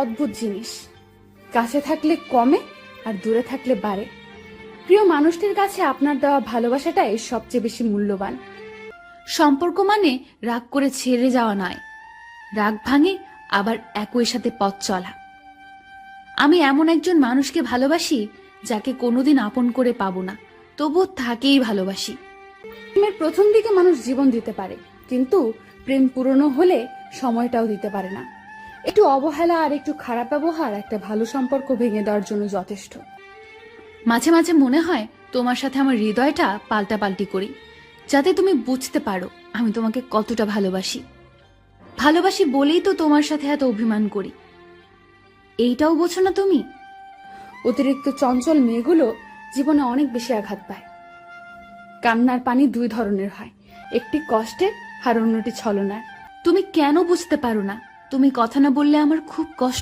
অদ্ভুত জিনিস, কাছে থাকলে কমে আর দূরে থাকলে বাড়ে। প্রিয় মানুষটির কাছে আপনার দেওয়া ভালোবাসাটাই সবচেয়ে বেশি মূল্যবান। সম্পর্ক মানে রাগ করে ছেড়ে যাওয়া নয়, রাগ ভাঙে আবার একই সাথে পথ চলা। আমি এমন একজন মানুষকে ভালোবাসি যাকে কোনোদিন আপন করে পাবো না, তবুও তাকেই ভালোবাসি। প্রেমের প্রথম দিকে মানুষ জীবন দিতে পারে, কিন্তু প্রেম পুরনো হলে সময়টাও দিতে পারে না। একটু অবহেলা আর একটু খারাপ ব্যবহার একটা ভালো সম্পর্ক ভেঙে দেওয়ার জন্য যথেষ্ট। মাঝে মাঝে মনে হয় তোমার সাথে আমার হৃদয়টা পাল্টাপাল্টি করি, যাতে তুমি বুঝতে পারো আমি তোমাকে কতটা ভালোবাসি। ভালোবাসি বলেই তো তোমার সাথে এত অভিমান করি, এইটাও বোঝো না তুমি? অতিরিক্ত চঞ্চল মেয়েগুলো জীবনে অনেক বেশি আঘাত পায়। কান্নার পানি দুই ধরনের হয়, একটি কষ্টের আর অন্যটি ছলনার। তুমি কেন বুঝতে পারো না? তুমি কথা না বললে আমার খুব কষ্ট